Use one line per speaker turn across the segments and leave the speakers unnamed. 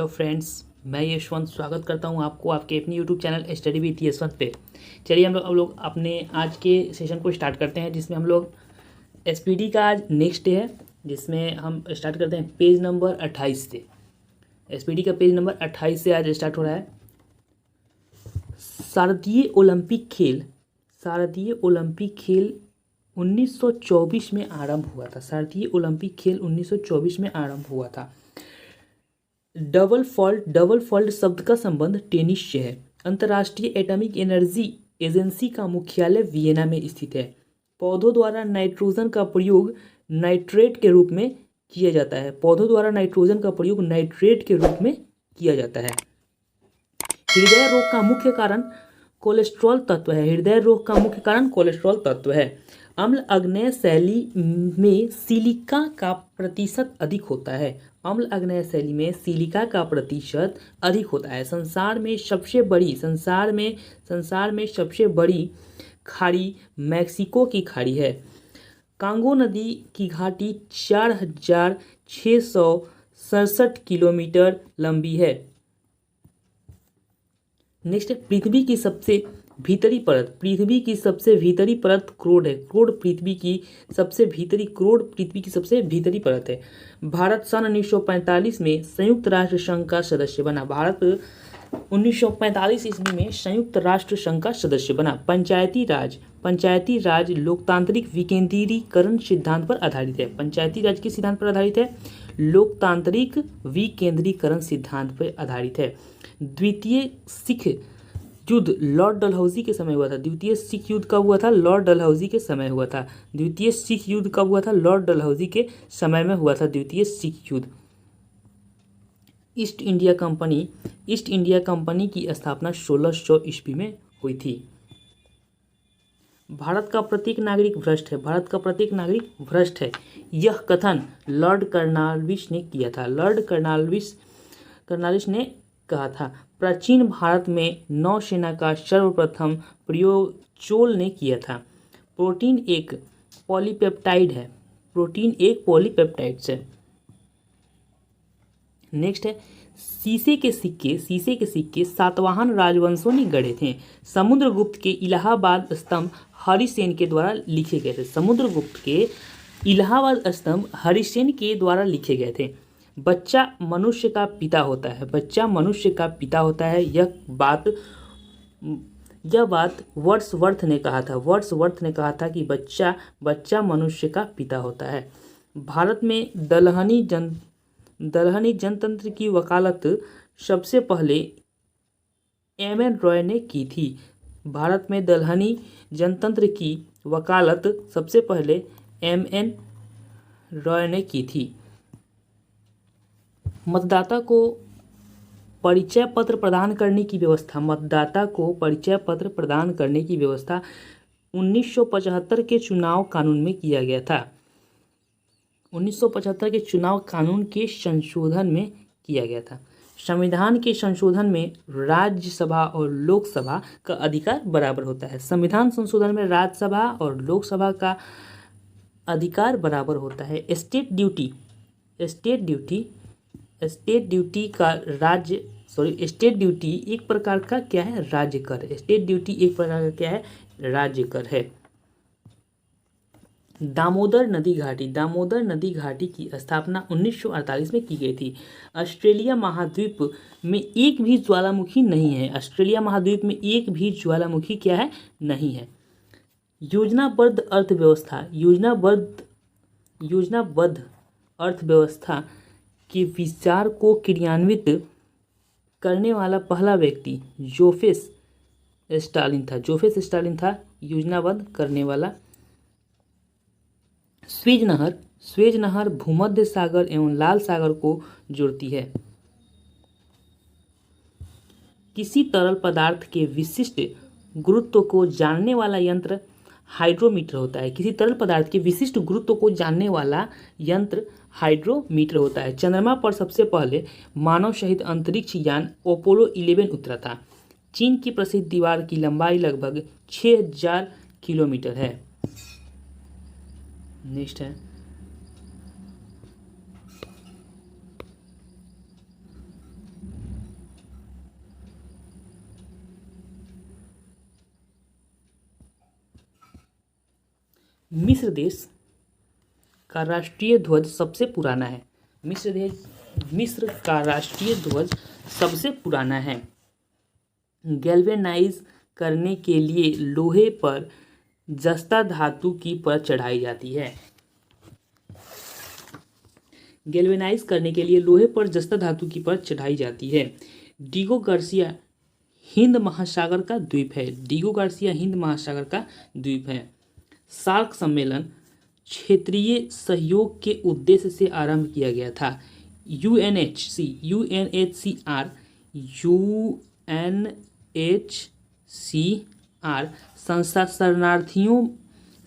Hello friends, मैं यशवंत स्वागत करता हूं आपको आपके अपनी YouTube channel study with Yashwant पे। चलिए हम लोग अपने आज के सेशन को स्टार्ट करते हैं, जिसमें हम लोग एसपीडी का आज नेक्स्ट डे है, जिसमें हम स्टार्ट करते हैं पेज नंबर 28 से। एसपीडी का पेज नंबर 28 से आज स्टार्ट हो रहा है। शारदीय ओलंपिक खेल 1924 में आरंभ हुआ था। शारदीय ओलंपिक खेल 1924 में आरंभ हुआ था। डबल फॉल्ट शब्द का संबंध टेनिस से है। अंतर्राष्ट्रीय एटॉमिक एनर्जी एजेंसी का मुख्यालय वियना में स्थित है। पौधों द्वारा नाइट्रोजन का प्रयोग नाइट्रेट के रूप में किया जाता है। पौधों द्वारा नाइट्रोजन का प्रयोग नाइट्रेट के रूप में किया जाता है। हृदय रोग का मुख्य कारण कोलेस्ट्रॉल तत्व है। हृदय रोग का मुख्य कारण कोलेस्ट्रॉल तत्व है। अम्ल अग्नेय शैली में सिलिका का प्रतिशत अधिक होता है। अम्ल अग्नेय शैली में सिलिका का प्रतिशत अधिक होता है। संसार में सबसे बड़ी खाड़ी मैक्सिको की खाड़ी है। कांगो नदी की घाटी 4667 किलोमीटर लंबी है। नेक्स्ट है पृथ्वी की सबसे भीतरी परत। पृथ्वी की सबसे भीतरी परत क्रोड है। क्रोड पृथ्वी की सबसे भीतरी परत है। भारत सन 1945 में संयुक्त राष्ट्र संघ का सदस्य बना। भारत 1945 ईस्वी में संयुक्त राष्ट्र संघ का सदस्य बना। पंचायती राज लोकतांत्रिक विकेंद्रीकरण सिद्धांत पर आधारित है। पंचायती राज किस सिद्धांत पर आधारित है? लोकतांत्रिक विकेंद्रीकरण सिद्धांत पर आधारित है। द्वितीय सिख युद्ध लॉर्ड डलहौजी के समय हुआ था। द्वितीय सिख युद्ध कब हुआ था? लॉर्ड डलहौजी के समय हुआ था। द्वितीय सिख युद्ध कब हुआ था? लॉर्ड डलहौजी के समय में हुआ था द्वितीय सिख युद्ध। ईस्ट इंडिया कंपनी की स्थापना 1600 ईस्वी में हुई थी। भारत का प्रत्येक नागरिक भ्रष्ट है। यह कथन लॉर्ड कर्नवालिस ने किया था। लॉर्ड कर्नवालिस ने कहा था। प्राचीन भारत में नौसेना का सर्वप्रथम प्रयोग चोल ने किया था। प्रोटीन एक पॉलीपेप्टाइड है। नेक्स्ट है शीशे के सिक्के सातवाहन राजवंशों ने गढ़े थे। समुद्रगुप्त के इलाहाबाद स्तंभ हरिसेन के द्वारा लिखे गए थे। समुद्रगुप्त के इलाहाबाद स्तंभ हरिसेन के द्वारा लिखे गए थे। बच्चा मनुष्य का पिता होता है। यह बात वर्ड्सवर्थ ने कहा था कि बच्चा मनुष्य का पिता होता है। भारत में दलहनी जनतंत्र की वकालत सबसे पहले एम.एन. रॉय ने की थी। भारत में दलहनी जनतंत्र की वकालत सबसे पहले एम.एन. रॉय ने की थी। मतदाता को परिचय पत्र प्रदान करने की व्यवस्था 1975 के चुनाव कानून में किया गया था। 1975 के चुनाव कानून के संशोधन में किया गया था। संविधान के संशोधन में राज्यसभा और लोकसभा का अधिकार बराबर होता है। संविधान संशोधन में राज्यसभा और लोकसभा का अधिकार बराबर होता है। स्टेट ड्यूटी एक प्रकार का क्या है? राज्य कर। स्टेट ड्यूटी एक प्रकार का क्या है? राज्य कर है। दामोदर नदी घाटी की स्थापना 1948 में की गई थी। ऑस्ट्रेलिया महाद्वीप में एक भी ज्वालामुखी नहीं है। नहीं है। योजनाबद्ध अर्थव्यवस्था के विचार को क्रियान्वित करने वाला पहला व्यक्ति जोसेफ स्टालिन था। योजनाबद्ध करने वाला। स्वेज नहर भूमध्य सागर एवं लाल सागर को जोड़ती है। किसी तरल पदार्थ के विशिष्ट गुरुत्व को जानने वाला यंत्र हाइड्रोमीटर होता है। किसी तरल पदार्थ के विशिष्ट गुरुत्व को जानने वाला यंत्र हाइड्रोमीटर होता है। चंद्रमा पर सबसे पहले मानव सहित अंतरिक्ष यान अपोलो 11 उतरा था। चीन की प्रसिद्ध दीवार की लंबाई लगभग 6000 किलोमीटर है। नेक्स्ट है मिस्र देश का राष्ट्रीय ध्वज सबसे पुराना है। मिस्र का राष्ट्रीय ध्वज सबसे पुराना है। गैल्वेनाइज करने के लिए लोहे पर जस्ता धातु की परत चढ़ाई जाती है। गैल्वेनाइज करने के लिए लोहे पर जस्ता धातु की परत चढ़ाई जाती है। डिगो गार्सिया हिंद महासागर का द्वीप है। डिगो गार्सिया हिंद महासागर का द्वीप है। सार्क सम्मेलन क्षेत्रीय सहयोग के उद्देश्य से आरंभ किया गया था। यूएनएचसीआर संस्था शरणार्थियों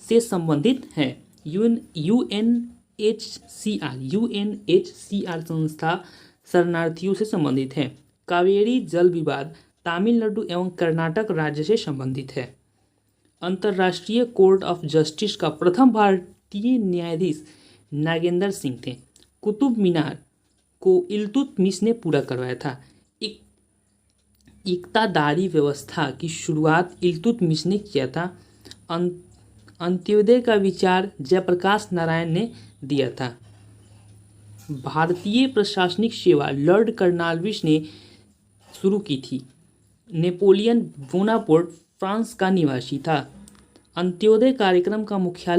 से संबंधित है। यूएनएचसीआर संस्था शरणार्थियों से संबंधित है। कावेरी जल विवाद तमिलनाडु एवं कर्नाटक राज्य से संबंधित है। अंतर्राष्ट्रीय कोर्ट ऑफ जस्टिस का प्रथम भारतीय न्यायाधीश नागेंद्र सिंह थे। कुतुब मीनार को इल्तुतमिश ने पूरा करवाया था। इक्तादारी व्यवस्था की शुरुआत इल्तुतमिश ने किया था। अंत्योदय का विचार जयप्रकाश नारायण ने दिया था। भारतीय प्रशासनिक सेवा लॉर्ड कर्नवालिस ने शुरू की थी। नेपोलियन बोनापार्ट फ्रांस का निवासी था। अंत्योदय कार्यक्रम का मुख्य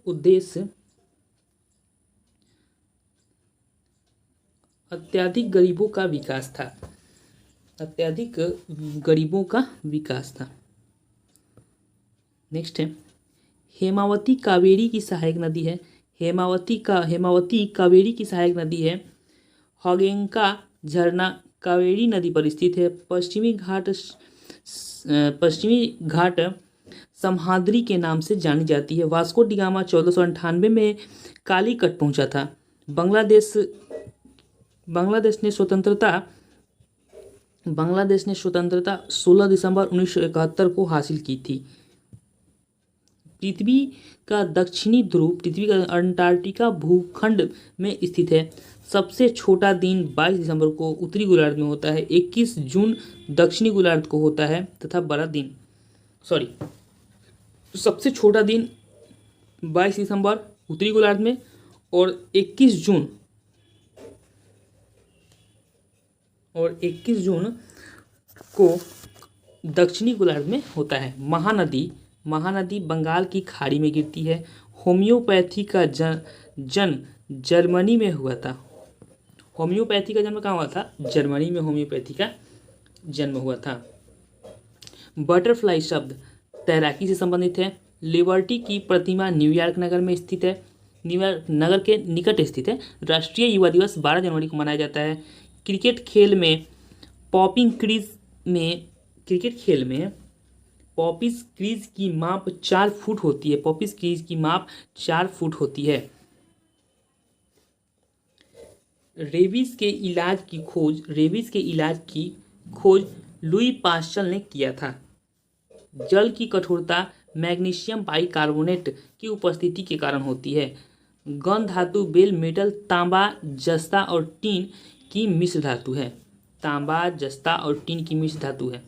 उद्देश्य अत्यधिक गरीबों का विकास था। नेक्स्ट है हेमावती कावेरी की सहायक नदी है। हेमावती कावेरी की सहायक नदी है। हॉगेंका झरना कावेरी नदी पर स्थित है। पश्चिमी घाट समहाद्री के नाम से जानी जाती है। वास्को डी गामा 1498 में कालीकट पहुंचा था। बांग्लादेश ने स्वतंत्रता 16 दिसंबर 1971 को हासिल की थी। पृथ्वी का दक्षिणी ध्रुव पृथ्वी का अंटार्कटिका भूखंड में स्थित है। सबसे छोटा दिन 22 दिसंबर को उत्तरी गोलार्ध में होता है। 21 जून दक्षिणी गोलार्ध को होता है तथा बड़ा दिन सबसे छोटा दिन 22 दिसंबर उत्तरी गोलार्ध में और 21 जून को दक्षिणी गोलार्ध में होता है। महानदी बंगाल की खाड़ी में गिरती है। होम्योपैथी का जन्म जर्मनी में हुआ था। होम्योपैथी का जन्म कहाँ हुआ था? जर्मनी में होम्योपैथी का जन्म हुआ था। बटरफ्लाई शब्द तैराकी से संबंधित है। लिबर्टी की प्रतिमा न्यूयॉर्क नगर में स्थित है। न्यूयॉर्क नगर के निकट स्थित है। राष्ट्रीय युवा दिवस 12 जनवरी को मनाया जाता है। क्रिकेट खेल में पॉपिंग क्रीज की माप 4 फुट होती है। पॉपिस क्रीज की माप 4 फुट होती है। रेबीज के इलाज की खोज लुई पास्चर ने किया था। जल की कठोरता मैग्नीशियम बाइकार्बोनेट की उपस्थिति के कारण होती है। गन धातु बेल मेटल तांबा जस्ता और टीन की मिश्र धातु है।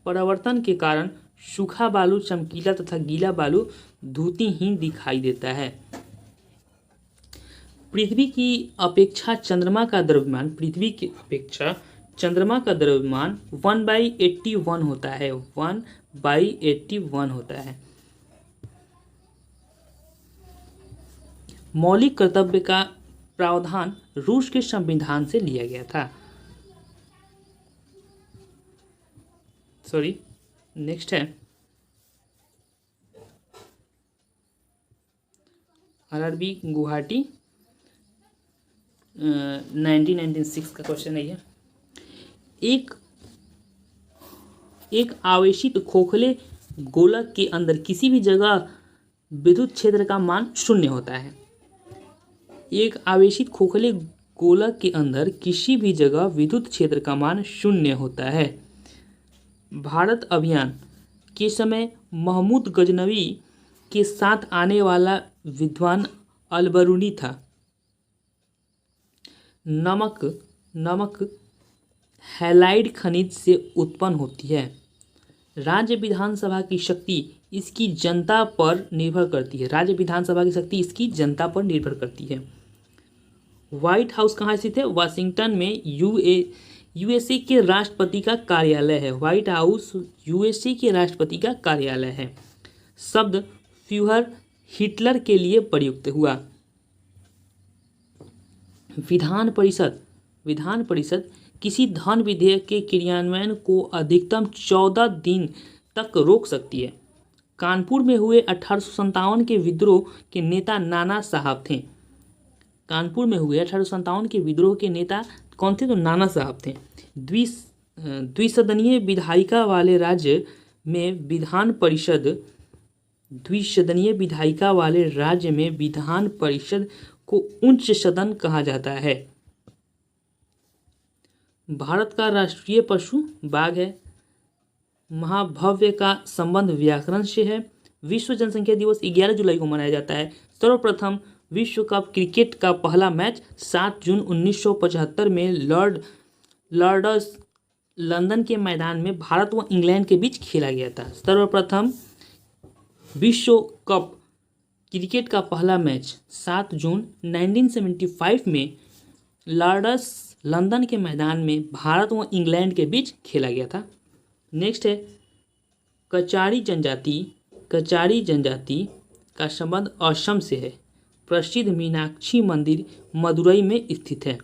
परावर्तन के कारण सूखा बालू चमकीला तथा गीला बालू धुतीहीन दिखाई देता है। पृथ्वी की अपेक्षा चंद्रमा का द्रव्यमान 1/81 होता है। 1/81 होता है। मौलिक कर्तव्य का प्रावधान रूस के संविधान से लिया गया था। नेक्स्ट है आरआरबी गुवाहाटी 1996 का क्वेश्चन है। एक आवेशित खोखले गोलक के अंदर किसी भी जगह विद्युत क्षेत्र का मान 0 होता है। एक आवेशित खोखले गोलक के अंदर किसी भी जगह विद्युत क्षेत्र का मान 0 होता है। भारत अभियान के समय महमूद गजनवी के साथ आने वाला विद्वान अलबरूनी था। नमक नमक हैलाइड खनिज से उत्पन्न होती है। राज्य विधानसभा की शक्ति इसकी जनता पर निर्भर करती है। राज्य विधानसभा की शक्ति इसकी जनता पर निर्भर करती है। व्हाइट हाउस कहाँ स्थित है? वाशिंगटन में यूएसए के राष्ट्रपति का कार्यालय है। व्हाइट हाउस यूएसए के राष्ट्रपति का कार्यालय है। शब्द फ्यूहर हिटलर के लिए प्रयुक्त हुआ। विधान परिषद किसी धन विधेयक के क्रियान्वयन को अधिकतम 14 दिन तक रोक सकती है। कानपुर में हुए 1857 के विद्रोह के नेता नाना साहब थे। कानपुर में हुए 1857 के विद्रोह के नेता कौन थे? तो नाना साहब थे। द्विसदनीय विधायिका वाले राज्य में विधान परिषद को उच्च सदन कहा जाता है। भारत का राष्ट्रीय पशु बाघ है। महाभव्य का संबंध व्याकरण से है। विश्व जनसंख्या दिवस 11 जुलाई को मनाया जाता है। सर्वप्रथम विश्व कप क्रिकेट का पहला मैच 7 जून 1975 में लॉर्ड्स लंदन के मैदान में भारत व इंग्लैंड के बीच खेला गया था। सर्वप्रथम विश्व कप क्रिकेट का पहला मैच 7 जून 1975 में लॉर्ड्स लंदन के मैदान में भारत व इंग्लैंड के बीच खेला गया था। नेक्स्ट है कचारी जनजाति का संबंध असम से है। प्रसिद्ध मीनाक्षी मंदिर मदुरई में स्थित है।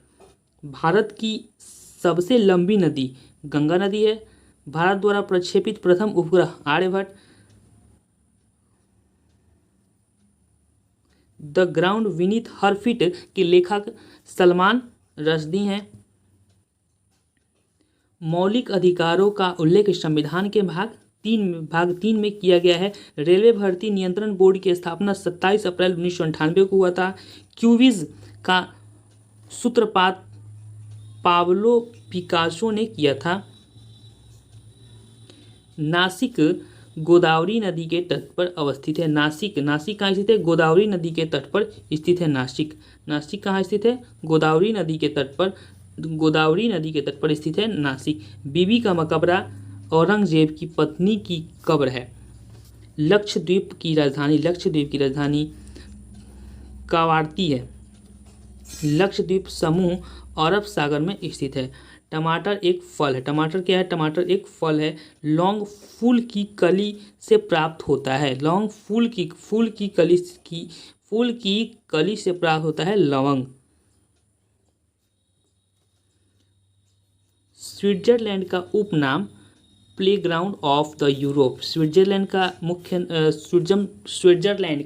भारत की सबसे लंबी नदी गंगा नदी है। भारत द्वारा प्रक्षेपित प्रथम उपग्रह Aryabhata. The ground beneath her feet के लेखक सलमान रश्दी हैं। मौलिक अधिकारों का उल्लेख संविधान के भाग 3 में किया गया है। रेलवे भर्ती नियंत्रण बोर्ड की स्थापना 27 अप्रैल 1998 को हुआ था। क्यूविज का सूत्रपात पाब्लो पिकासो ने किया था। नासिक गोदावरी नदी के तट पर अवस्थित है। नासिक कहाँ स्थित है? गोदावरी नदी के तट पर स्थित है। नासिक कहाँ स्थित है? गोदावरी नदी के तट पर स्थित है नासिक। बीबी का मकबरा औरंगजेब की पत्नी की कब्र है। लक्षद्वीप की राजधानी कावारती है। लक्षद्वीप समूह अरब सागर में स्थित है। टमाटर एक फल है। टमाटर क्या है? टमाटर एक फल है। लौंग फूल की कली से प्राप्त होता है। लौंग फूल की कली से प्राप्त होता है लवंग। स्विट्जरलैंड का उपनाम playground of the Europe. Switzerland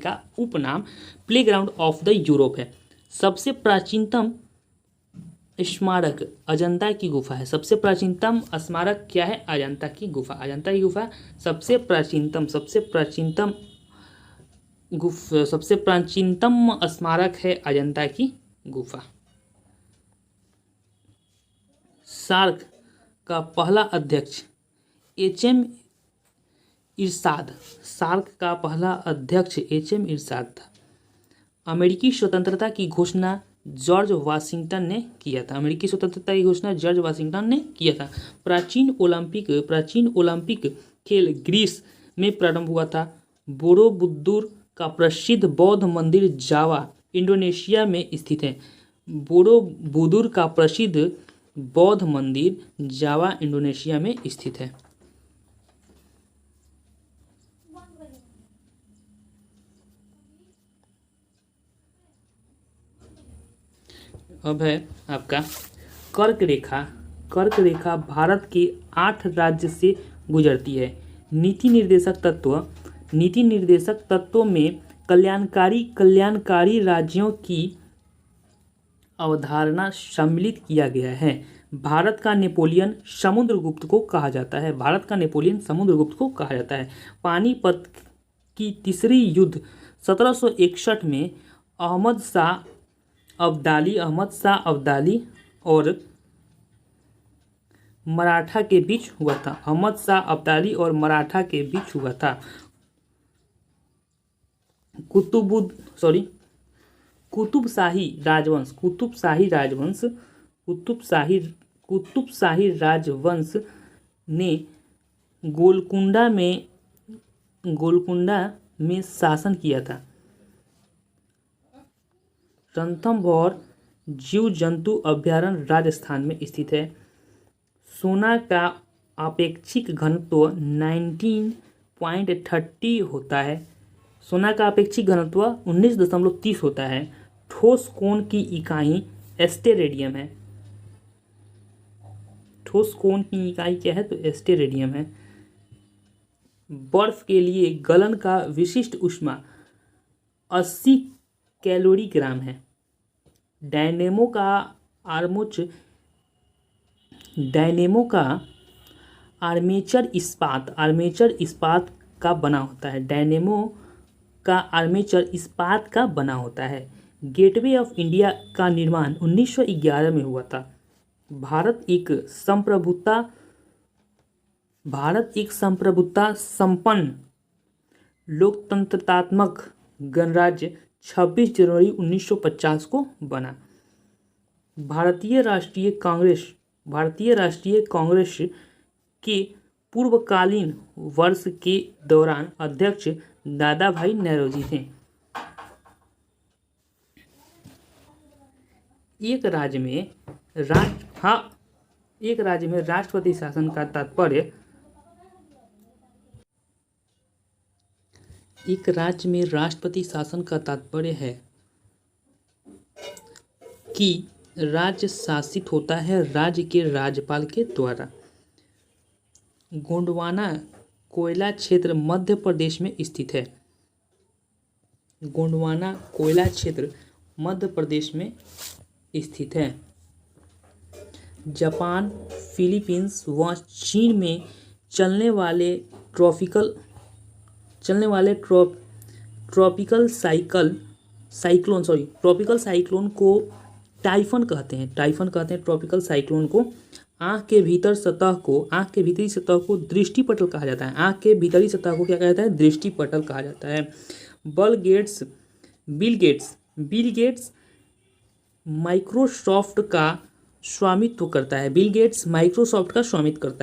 का उपनाम प्लेग्राउंड ऑफ द यूरोप है। सबसे प्राचीनतम स्मारक अजंता की गुफा है। सबसे प्राचीनतम स्मारक क्या है? अजंता की गुफा सबसे प्राचीनतम स्मारक है अजंता की गुफा। सार्क का पहला अध्यक्ष एचएम इरशाद। था। अमेरिकी स्वतंत्रता की घोषणा जॉर्ज वाशिंगटन ने किया था। प्राचीन ओलंपिक खेल ग्रीस में प्रारंभ हुआ था। बोरोबुदुर का प्रसिद्ध बौद्ध मंदिर जावा इंडोनेशिया में स्थित है। बोरोबुदुर का प्रसिद्ध बौद्ध मंदिर जावा इंडोनेशिया में स्थित है। अब है आपका कर्क रेखा भारत के 8 राज्य से गुजरती है। नीति निर्देशक तत्वों में कल्याणकारी राज्यों की अवधारणा सम्मिलित किया गया है। भारत का नेपोलियन समुद्रगुप्त को कहा जाता है। पानीपत की तीसरी युद्ध 1761 में अहमद शाह अब्दाली और मराठा के बीच हुआ था। कुतुबशाही राजवंश कुतुबशाही राजवंश ने गोलकुंडा में शासन किया था। रणथंभौर जीव जंतु अभयारण्य राजस्थान में स्थित है। सोना का आपेक्षिक घनत्व 19.30 होता है। सोना का आपेक्षिक घनत्व 19.30 होता है। ठोस कोण की इकाई एस्टेरेडियम है। ठोस कोण की इकाई क्या है? तो एस्टेरेडियम है। बर्फ के लिए गलन का विशिष्ट ऊष्मा 80 कैलोरीग्राम है। डायनेमो का आर्मेचर इस्पात का बना होता है। डायनेमो का आर्मेचर इस्पात का बना होता है। गेटवे ऑफ इंडिया का निर्माण 1911 में हुआ था। भारत एक संप्रभुता संपन्न लोकतंत्रात्मक गणराज्य 26 जनवरी 1950 को बना। भारतीय राष्ट्रीय कांग्रेस के पूर्वकालीन वर्ष के दौरान अध्यक्ष दादा भाई नौरोजी थे। एक राज्य में राष्ट्रपति शासन का तात्पर्य है कि राज्य शासित होता है राज्य के राज्यपाल के द्वारा। गोंडवाना कोयला क्षेत्र मध्य प्रदेश में स्थित है। गोंडवाना कोयला क्षेत्र मध्य प्रदेश में स्थित है। जापान, फिलीपींस व चीन में चलने वाले ट्रॉपिकल साइक्लोन को टाइफन कहते हैं। ट्रॉपिकल साइक्लोन को। आँख के भीतरी सतह को दृष्टिपटल कहा जाता है। आँख के भीतरी सतह को क्या कहा जाता है? दृष्टिपटल कहा जाता है। बिल गेट्स माइक्रोसॉफ्ट का स्वामित्व करता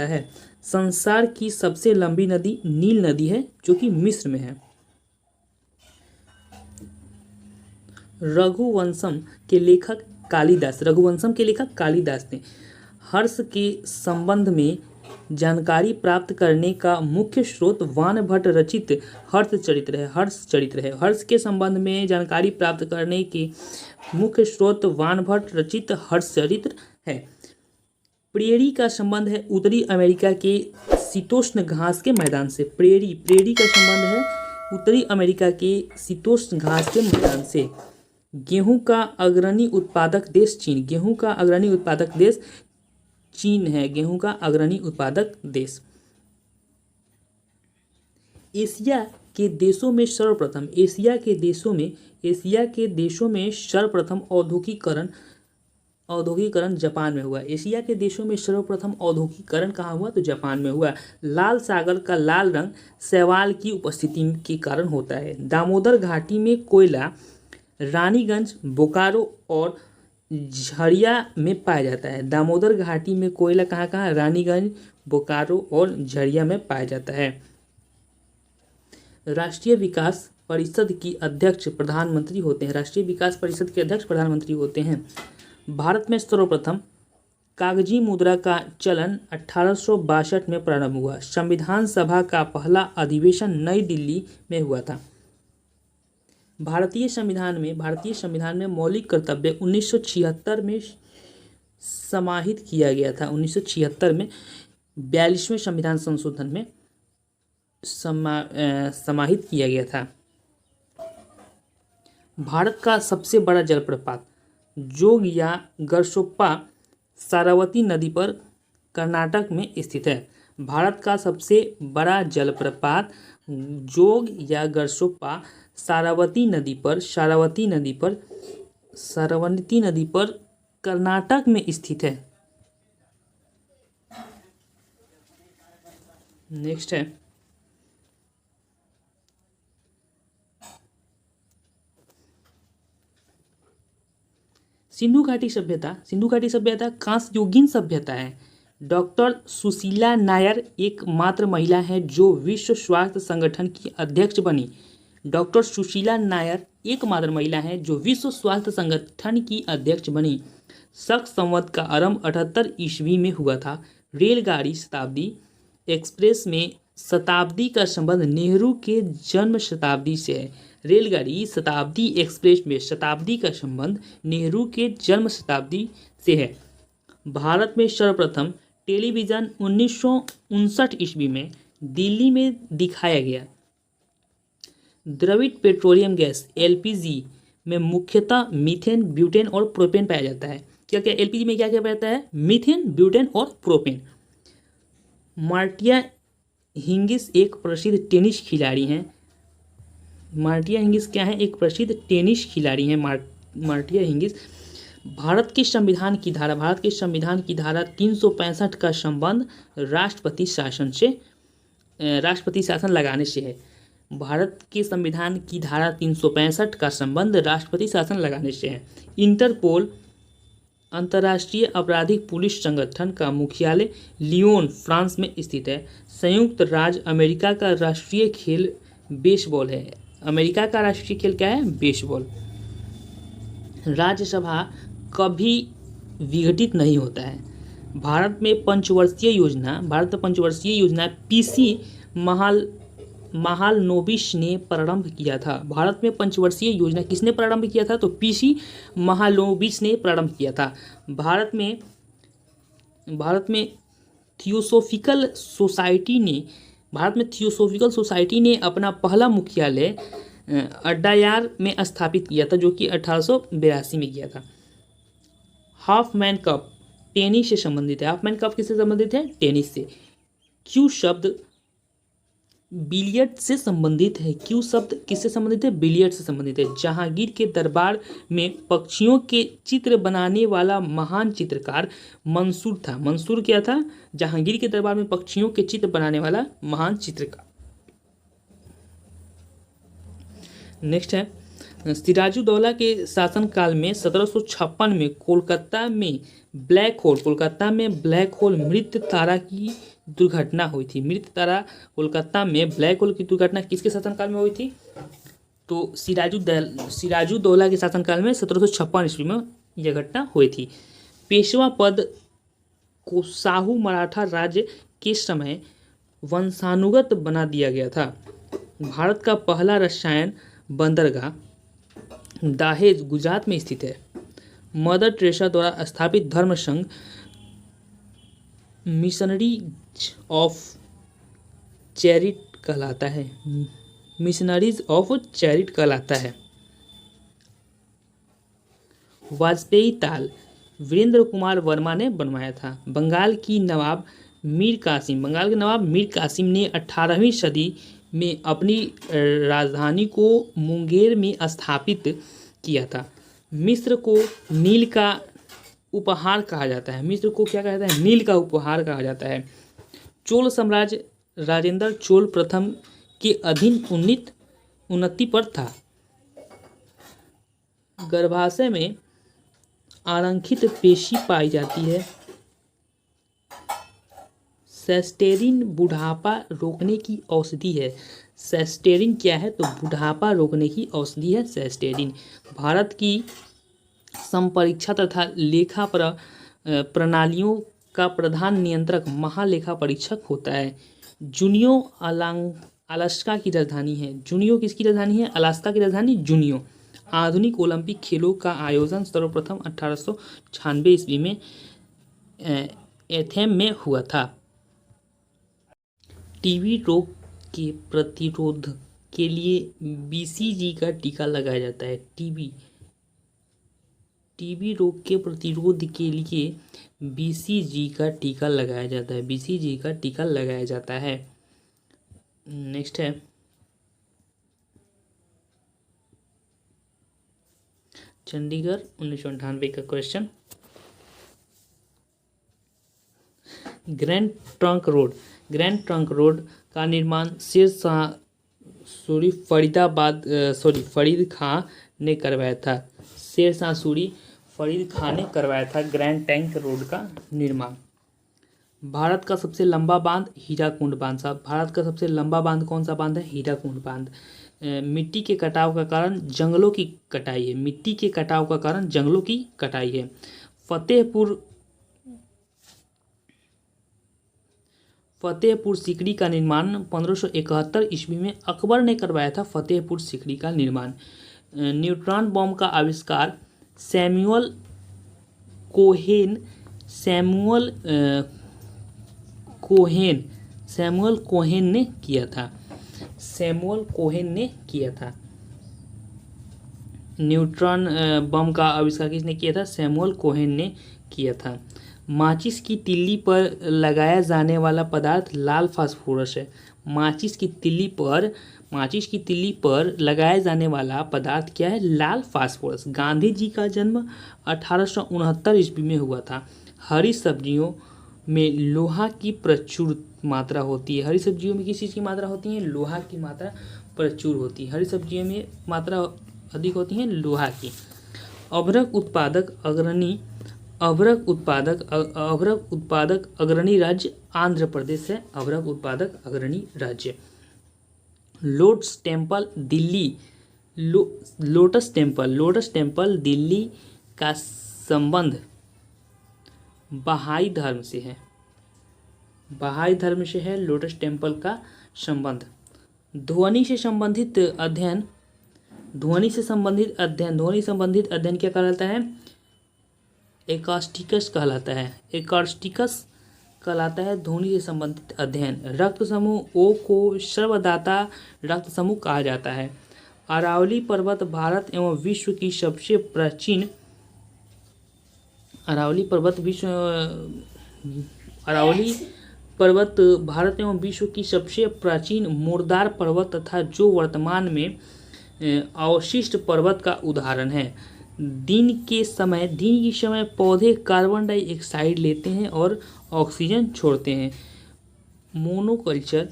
है। संसार की सबसे लंबी नदी नील नदी है, जो कि मिस्र में है। रघुवंशम के लेखक कालिदास ने हर्ष के संबंध में जानकारी प्राप्त करने का मुख्य स्रोत वानभट्ट रचित हर्षचरित्र है। हर्ष के संबंध में जानकारी प्राप्त करने के मुख्य स्रोत वानभट्ट रचित हर्षचरित्र है। प्रेरी का संबंध है उत्तरी अमेरिका के शीतोष्ण घास के मैदान से। प्रेरी का संबंध है उत्तरी अमेरिका के शीतोष्ण घास के मैदान से। गेहूं का अग्रणी उत्पादक देश चीन है। गेहूं का अग्रणी उत्पादक देश। एशिया के देशों में सर्वप्रथम औद्योगिकरण जापान में हुआ। एशिया के देशों में सर्वप्रथम औद्योगिकरण कहाँ हुआ? तो जापान में हुआ। लाल सागर का लाल रंग शैवाल की उपस्थिति के कारण होता है। दामोदर घाटी में कोयला रानीगंज, बोकारो और झरिया में पाया जाता है। दामोदर घाटी में कोयला कहाँ? रानीगंज, बोकारो और झरिया में पाया जाता है। राष्ट्रीय विकास परिषद के अध्यक्ष प्रधानमंत्री होते हैं। भारत में सर्वप्रथम कागजी मुद्रा का चलन 1862 में प्रारंभ हुआ। संविधान सभा का पहला अधिवेशन नई दिल्ली में हुआ था। भारतीय संविधान में मौलिक कर्तव्य 1976 में समाहित किया गया था। 1976 में 42वें संविधान संशोधन में समाहित किया गया था। भारत का सबसे बड़ा जलप्रपात जोग या गरसोप्पा सारावती नदी पर कर्नाटक में स्थित है। भारत का सबसे बड़ा जलप्रपात जोग या गरसोप्पा सारावती नदी पर कर्नाटक में स्थित है। नेक्स्ट है सिंधु घाटी सभ्यता कांस्ययुगीन सभ्यता है। डॉक्टर सुशीला नायर एकमात्र महिला है जो विश्व स्वास्थ्य संगठन की अध्यक्ष बनी। डॉक्टर सुशीला नायर एकमात्र महिला है जो विश्व स्वास्थ्य संगठन की अध्यक्ष बनी। शक संवत का आरंभ 78 ईस्वी में हुआ था। रेलगाड़ी शताब्दी एक्सप्रेस में शताब्दी का संबंध नेहरू के जन्म शताब्दी से है। रेलगाड़ी शताब्दी एक्सप्रेस में शताब्दी का संबंध नेहरू के जन्म शताब्दी से है। भारत में सर्वप्रथम टेलीविज़न 1959 ईस्वी में दिल्ली में दिखाया गया। द्रविड़ पेट्रोलियम गैस एलपीजी में मुख्यतः मीथेन, ब्यूटेन और प्रोपेन पाया जाता है। क्या क्या एलपीजी में क्या क्या पाया जाता है? मीथेन, ब्यूटेन और प्रोपेन। मार्टिया हिंगिस एक प्रसिद्ध टेनिस खिलाड़ी हैं। मार्टिया हिंगिस क्या है? एक प्रसिद्ध टेनिस खिलाड़ी हैं मार्टिया हिंगिस। भारत के संविधान की धारा 365 का संबंध राष्ट्रपति शासन लगाने से है। भारत के संविधान की धारा 365 का संबंध राष्ट्रपति शासन लगाने से है। इंटरपोल अंतर्राष्ट्रीय आपराधिक पुलिस संगठन का मुख्यालय लियोन, फ्रांस में स्थित है। संयुक्त राज्य अमेरिका का राष्ट्रीय खेल बेसबॉल है। अमेरिका का राष्ट्रीय खेल क्या है? बेसबॉल। राज्यसभा कभी विघटित नहीं होता है। भारत में पंचवर्षीय योजना पीसी महालनोबिस ने प्रारंभ किया था। भारत में पंचवर्षीय योजना किसने प्रारंभ किया था? तो पीसी महालनोबिस ने प्रारंभ किया था। भारत में थियोसोफिकल सोसाइटी ने अपना पहला मुख्यालय अड्डायार में स्थापित किया था, जो कि 1882 में किया था। हाफमैन कप टेनिस से संबंधित है। हाफमैन कप किससे संबंधित है? टेनिस से। क्यू शब्द बिलियर्ड से संबंधित है। क्यू शब्द किससे संबंधित है? बिलियर्ड से संबंधित है। जहांगीर के दरबार में पक्षियों के चित्र बनाने वाला महान चित्रकार मंसूर था। मंसूर क्या था? जहांगीर के दरबार में पक्षियों के चित्र बनाने वाला महान चित्रकार। नेक्स्ट है सिराजुद्दौला के शासनकाल में 1756 में कोलकाता में ब्लैक होल मृत तारा की दुर्घटना हुई थी। कोलकाता में ब्लैक होल की दुर्घटना किसके शासनकाल में हुई थी? तो सिराजुद्दौला के शासनकाल में 1756 ईस्वी में यह घटना हुई थी। पेशवा पद को शाहू मराठा राज्य के समय वंशानुगत बना दिया गया था। भारत का पहला रसायन बंदरगाह दाहेज गुजरात में स्थित है। मदर टेरेसा द्वारा स्थापित धर्म संघ मिशनरीज ऑफ चैरिटी कहलाता है। वाजपेयी ताल वीरेंद्र कुमार वर्मा ने बनवाया था। बंगाल के नवाब मीर कासिम ने 18वीं सदी में अपनी राजधानी को मुंगेर में स्थापित किया था। मिस्र को नील का उपहार कहा जाता है। मिस्र को क्या कहता है? नील का उपहार कहा जाता है। चोल साम्राज्य राजेंद्र चोल प्रथम के अधीन उन्नति पर था। गर्भाशय में आरंखित पेशी पाई जाती है। सेस्टेरिन बुढ़ापा रोकने की औषधि है। सेस्टेरिन क्या है? तो बुढ़ापा रोकने की औषधि है सेस्टेरिन। भारत की संपरीक्षा तथा लेखा प्रणालियों का प्रधान नियंत्रक महालेखा परीक्षक होता है। जुनियो अलास्का की राजधानी है। जुनियो किसकी राजधानी है? अलास्का की राजधानी जुनियो। आधुनिक ओलंपिक खेलों का आयोजन सर्वप्रथम 1896 ईस्वी में एथेंस में हुआ था। टीबी रोग के प्रतिरोध के लिए बीसीजी का टीका लगाया जाता है। टीबी रोग के प्रतिरोध के लिए बीसीजी का टीका लगाया जाता है। नेक्स्ट है चंडीगढ़ 1998 का क्वेश्चन। ग्रैंड ट्रंक रोड का निर्माण फरीद खां ने करवाया था। शेरशाह सूरी फरीद खान ने करवाया था ग्रैंड टैंक रोड का निर्माण। भारत का सबसे लंबा बांध हीराकुंड बांध। साहब, भारत का सबसे लंबा बांध कौन सा बांध है? हीराकुंड बांध। मिट्टी के कटाव का कारण जंगलों की कटाई है। मिट्टी के कटाव का कारण जंगलों की कटाई है। फतेहपुर सीकरी का निर्माण 1571 ईस्वी में अकबर ने करवाया था। फतेहपुर सीकरी का निर्माण। न्यूट्रॉन बॉम्ब का आविष्कार सैमुअल कोहेन ने किया था। सैमुअल कोहेन ने किया था। न्यूट्रॉन बम का आविष्कार किसने किया था? सैमुअल कोहेन ने किया था। माचिस की तिल्ली पर लगाया जाने वाला पदार्थ लाल फास्फोरस है। माचिस की तिल्ली पर लगाया जाने वाला पदार्थ क्या है? लाल फास्फोरस। गांधी जी का जन्म 1869 ईस्वी में हुआ था। हरी सब्जियों में लोहा की प्रचुर मात्रा होती है। हरी सब्जियों में किस चीज़ की मात्रा होती है? लोहा की मात्रा प्रचुर होती है। हरी सब्जियों में मात्रा अधिक होती है लोहा की। अभ्रक उत्पादक अग्रणी राज्य आंध्र प्रदेश है। अभ्रक उत्पादक अग्रणी राज्य। लोटस टेम्पल दिल्ली का संबंध बहाई धर्म से है। बहाई धर्म से है लोटस टेम्पल का संबंध। ध्वनि से संबंधित अध्ययन क्या कहलाता है? एकॉस्टिक्स कहलाता है ध्वनि से संबंधित अध्ययन। रक्त समूह ओ को सर्वदाता रक्त समूह कहा जाता है। अरावली पर्वत भारत एवं विश्व की सबसे प्राचीन अरावली पर्वत भारत एवं विश्व की सबसे प्राचीन मुर्दार पर्वत तथा जो वर्तमान में अवशिष्ट पर्वत का उदाहरण है। दिन के समय पौधे कार्बन डाइऑक्साइड लेते हैं और ऑक्सीजन छोड़ते हैं। मोनोकल्चर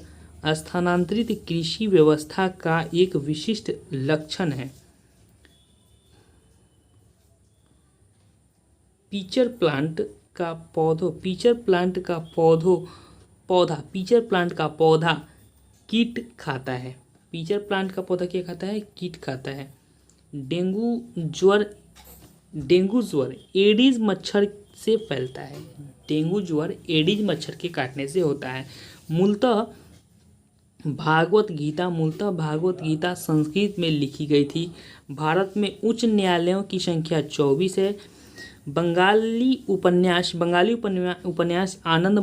स्थानांतरित कृषि व्यवस्था का एक विशिष्ट लक्षण है। पीचर प्लांट का पौधा कीट खाता है। पीचर प्लांट का पौधा क्या खाता है? कीट खाता है। डेंगू ज्वर एडीज मच्छर से फैलता है। डेंगू ज्वर एडीज मच्छर के काटने से होता है। मूलतः भागवत गीता संस्कृत में लिखी गई थी। भारत में उच्च न्यायालयों की संख्या 24 है। बंगाली उपन्यास आनंद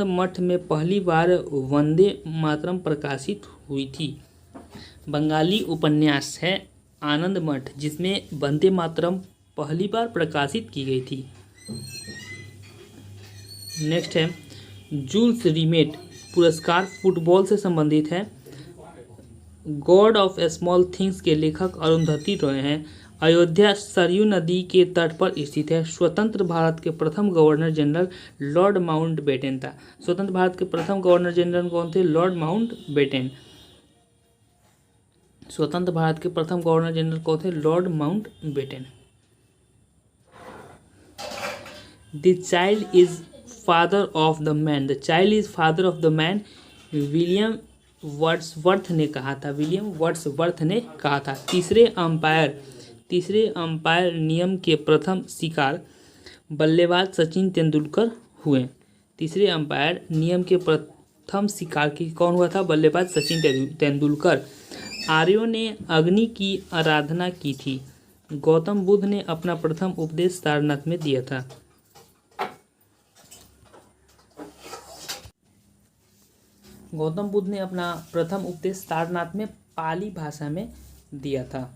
मठ में पहली बार वंदे मातरम प्रकाशित हुई थी। बंगाली उपन्यास है आनंद मठ, जिसमें वंदे मातरम पहली बार प्रकाशित की गई थी। नेक्स्ट है जूल्स रिमेट पुरस्कार फुटबॉल से संबंधित है। गॉड ऑफ स्मॉल थिंग्स के लेखक अरुंधति रॉय हैं। अयोध्या सरयू नदी के तट पर स्थित है। स्वतंत्र भारत के प्रथम गवर्नर जनरल लॉर्ड माउंटबेटन था। स्वतंत्र भारत के प्रथम गवर्नर जनरल कौन थे? Lord Mountbatten. स्वतंत्र भारत के प्रथम गवर्नर जनरल कौन थे? Lord Mountbatten. The child is father of the man William Wordsworth ने कहा था। तीसरे अंपायर नियम के प्रथम शिकार बल्लेबाज सचिन तेंदुलकर हुए। तीसरे अंपायर नियम के प्रथम शिकार की कौन हुआ था? बल्लेबाज सचिन तेंदुलकर। आर्यों ने अग्नि की आराधना की थी। गौतम बुद्ध ने अपना प्रथम उपदेश सारनाथ में दिया था। गौतम बुद्ध ने अपना प्रथम उपदेश सारनाथ में पाली भाषा में दिया था।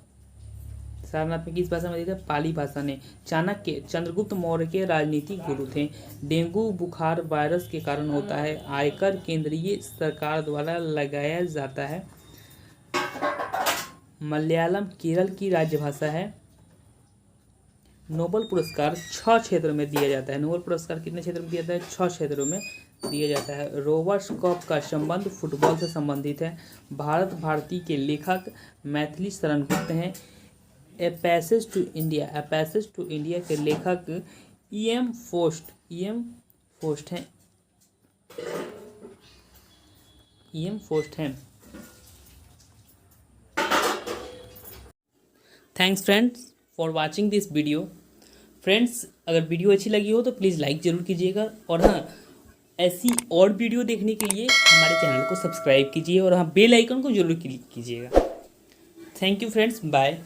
सारनाथ में किस भाषा में दिया था? पाली भाषा ने। चाणक्य चंद्रगुप्त मौर्य के राजनीतिक गुरु थे। डेंगू बुखार वायरस के कारण होता है। आयकर केंद्रीय सरकार द्वारा लगाया जाता है। मलयालम केरल की राजभाषा है। नोबेल पुरस्कार 6 क्षेत्रों में दिया जाता है। नोबेल पुरस्कार कितने क्षेत्रों में दिया जाता है? 6 क्षेत्रों में दिया जाता है। रोवर्स कप का संबंध फुटबॉल से संबंधित है। भारती के लेखक मैथिली शरण गुप्त हैं। A passage to India, a passage to India के लेखक ई.एम. फोस्ट हैं, ई.एम. फोस्ट हैं। Thanks friends for watching this video. Friends, अगर वीडियो अच्छी लगी हो तो प्लीज़ लाइक ज़रूर कीजिएगा, और हाँ, ऐसी और वीडियो देखने के लिए हमारे चैनल को सब्सक्राइब कीजिए, और हाँ, बेल आइकन को जरूर क्लिक कीजिएगा। Thank you friends, bye.